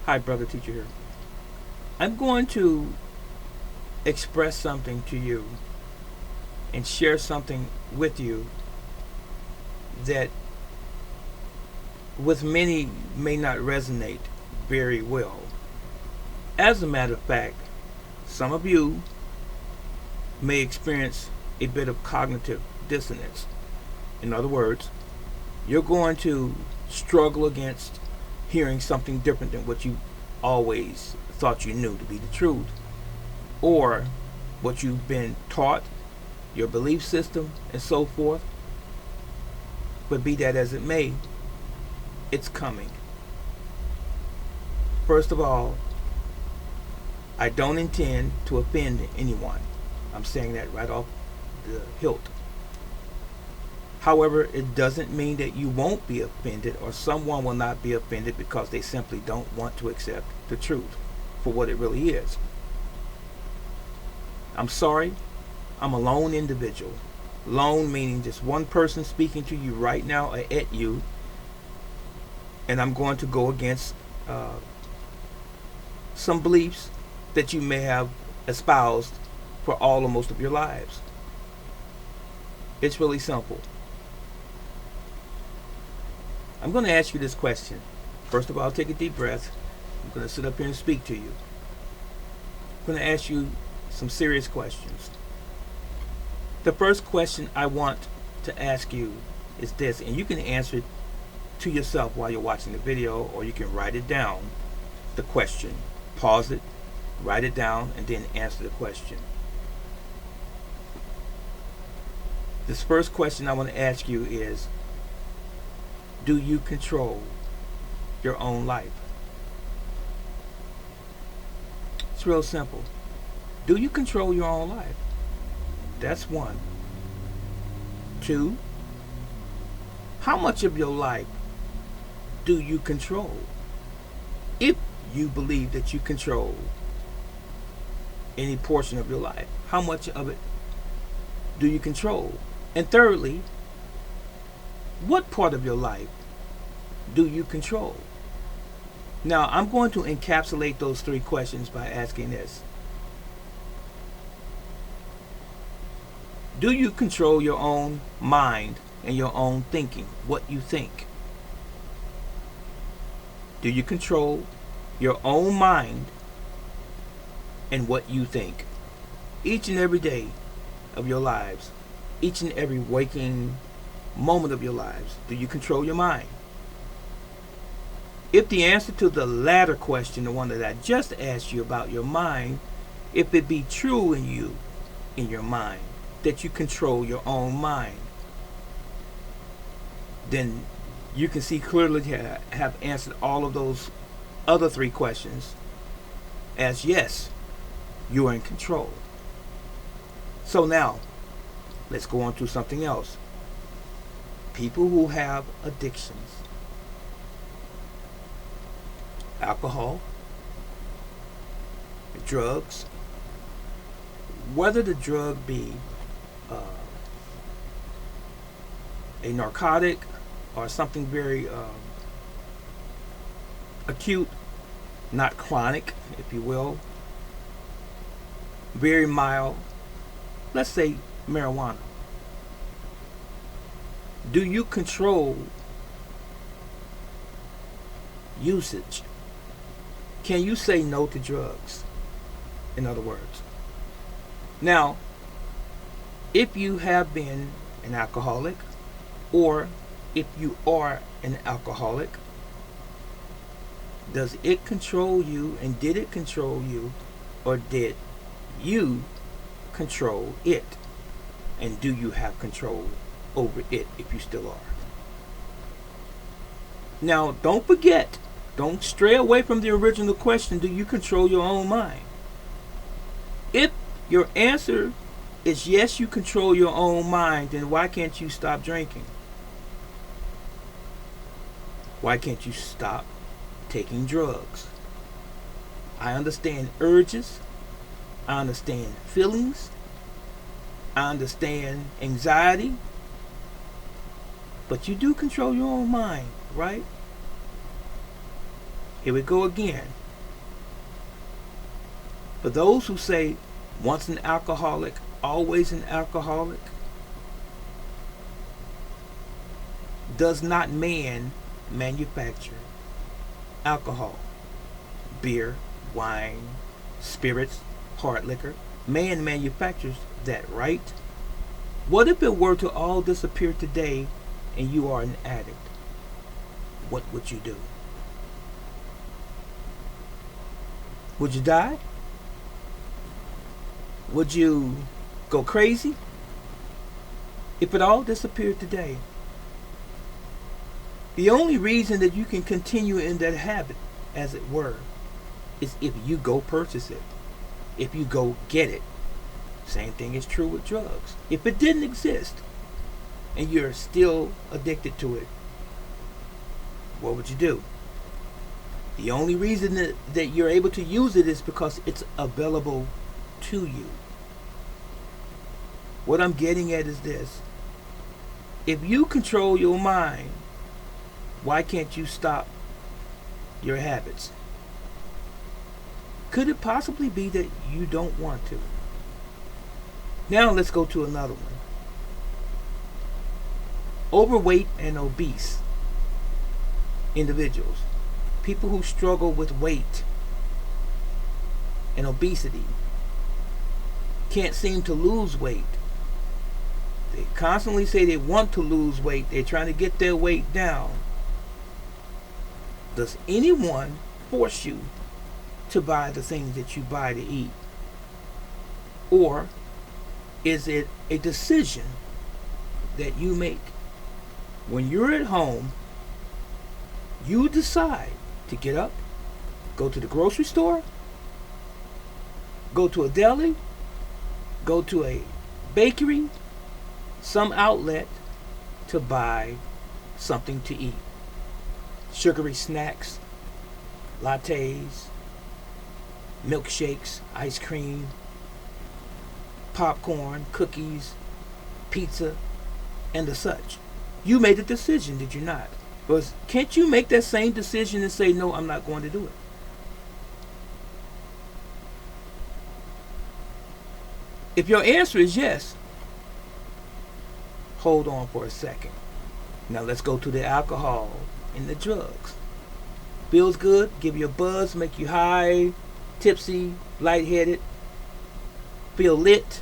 Hi, brother teacher here. I'm going to express something to you and share something with you that with many may not resonate very well. As a matter of fact, some of you may experience a bit of cognitive dissonance. In other words, you're going to struggle against hearing something different than what you always thought you knew to be the truth, or what you've been taught, your belief system, and so forth. But be that as it may, it's coming. First of all, I don't intend to offend anyone. I'm saying that right off the hilt. However, it doesn't mean that you won't be offended or someone will not be offended because they simply don't want to accept the truth for what it really is. I'm sorry, I'm a lone individual. Lone meaning just one person speaking to you right now or at you, and I'm going to go against some beliefs that you may have espoused for all or most of your lives. It's really simple. I'm going to ask you this question. First of all, take a deep breath. I'm going to sit up here and speak to you. I'm going to ask you some serious questions. The first question I want to ask you is this, and you can answer it to yourself while you're watching the video, or you can write it down, the question. Pause it, write it down, and then answer the question. This first question I want to ask you is, do you control your own life? It's real simple. Do you control your own life? That's one. Two, how much of your life do you control? If you believe that you control any portion of your life, how much of it do you control? And thirdly, what part of your life do you control? Now, I'm going to encapsulate those three questions by asking this. Do you control your own mind and your own thinking, what you think? Do you control your own mind and what you think? Each and every day of your lives, each and every waking moment of your lives, do you control your mind? If the answer to the latter question, the one that I just asked you about your mind, if it be true in you, in your mind, that you control your own mind, then you can see clearly have answered all of those other three questions as yes, you are in control. So now, let's go on to something else. People who have addictions, alcohol, drugs, whether the drug be a narcotic or something very acute, not chronic, if you will, very mild, let's say marijuana. Do you control usage? Can you say no to drugs? In other words. Now, if you have been an alcoholic, or if you are an alcoholic, does it control you, and did it control you, or did you control it? And do you have control over it if you still are? Now, don't forget, don't stray away from the original question, do you control your own mind? If your answer is yes, you control your own mind, then why can't you stop drinking? Why can't you stop taking drugs? I understand urges. I understand feelings. I understand anxiety. But you do control your own mind, right? Here we go again. For those who say once an alcoholic, always an alcoholic, does not man manufacture alcohol, beer, wine, spirits, hard liquor. Man manufactures that, right? What if it were to all disappear today and you are an addict? What would you do? Would you die? Would you go crazy? If it all disappeared today, the only reason that you can continue in that habit, as it were, is if you go purchase it. If you go get it. Same thing is true with drugs. If it didn't exist and you're still addicted to it, what would you do? The only reason that you're able to use it is because it's available to you. What I'm getting at is this. If you control your mind, why can't you stop your habits? Could it possibly be that you don't want to? Now let's go to another one. Overweight and obese individuals. People who struggle with weight and obesity can't seem to lose weight. They constantly say they want to lose weight. They're trying to get their weight down. Does anyone force you to buy the things that you buy to eat? Or is it a decision that you make? When you're at home, you decide to get up, go to the grocery store, go to a deli, go to a bakery, some outlet to buy something to eat. Sugary snacks, lattes, milkshakes, ice cream, popcorn, cookies, pizza, and the such. You made a decision, did you not? But can't you make that same decision and say, no, I'm not going to do it? If your answer is yes, hold on for a second. Now let's go to the alcohol and the drugs. Feels good, give you a buzz, make you high, tipsy, lightheaded, feel lit.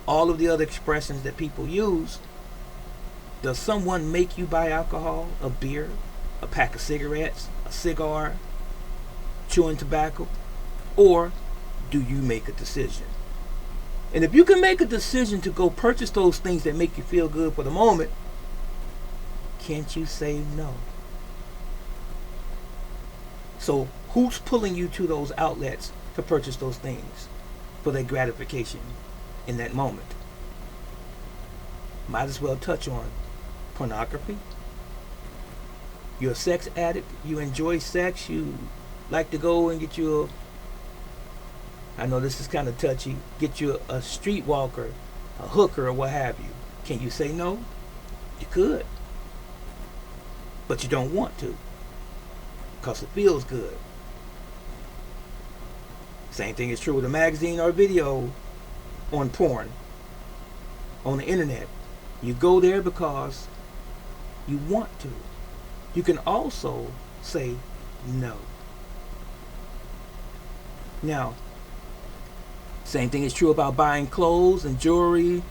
All of the other expressions that people use. Does someone make you buy alcohol, a beer, a pack of cigarettes, a cigar, chewing tobacco? Or do you make a decision? And if you can make a decision to go purchase those things that make you feel good for the moment, can't you say no? So who's pulling you to those outlets to purchase those things for their gratification in that moment? Might as well touch on pornography. You're a sex addict. You enjoy sex. You like to go and get you I know this is kind of touchy, get you a streetwalker, a hooker, or what have you. Can you say no? You could. But you don't want to. Because it feels good. Same thing is true with a magazine or video on porn, on the internet. You go there because you want to. You can also say no. Now, same thing is true about buying clothes and jewelry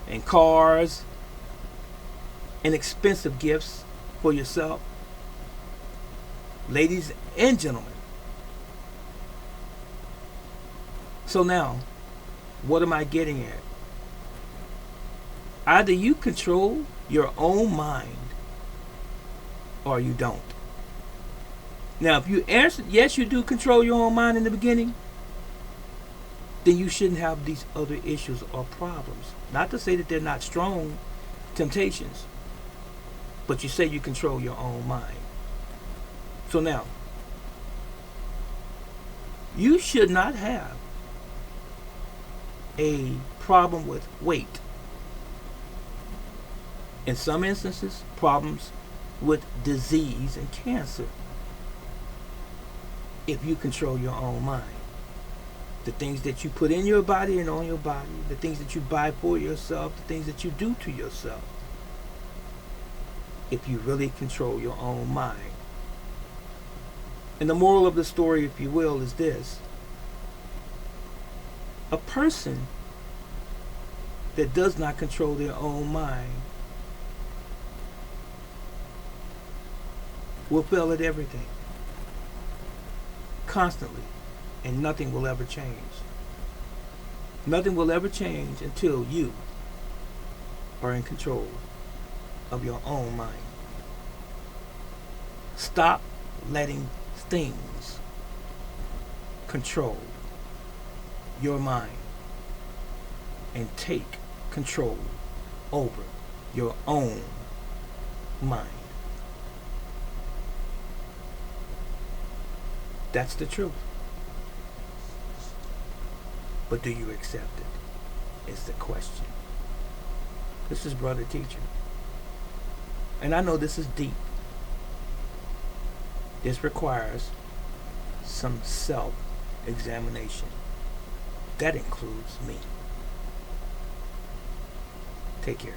and cars and expensive gifts for yourself. Ladies and gentlemen. So now, what am I getting at? Either you control your own mind or you don't. Now, if you answered yes, you do control your own mind in the beginning, then you shouldn't have these other issues or problems. Not to say that they're not strong temptations, but you say you control your own mind. So now, you should not have a problem with weight. In some instances, problems with disease and cancer. if you control your own mind. The things that you put in your body and on your body, the things that you buy for yourself, the things that you do to yourself. If you really control your own mind. And the moral of the story, if you will, is this. A person that does not control their own mind will fail at everything. Constantly. And nothing will ever change. Nothing will ever change until you are in control of your own mind. Stop letting things control your mind and take control over your own mind. That's the truth. But do you accept it? Is the question. This is Brother Teacher. And I know this is deep. This requires some self-examination. That includes me. Take care.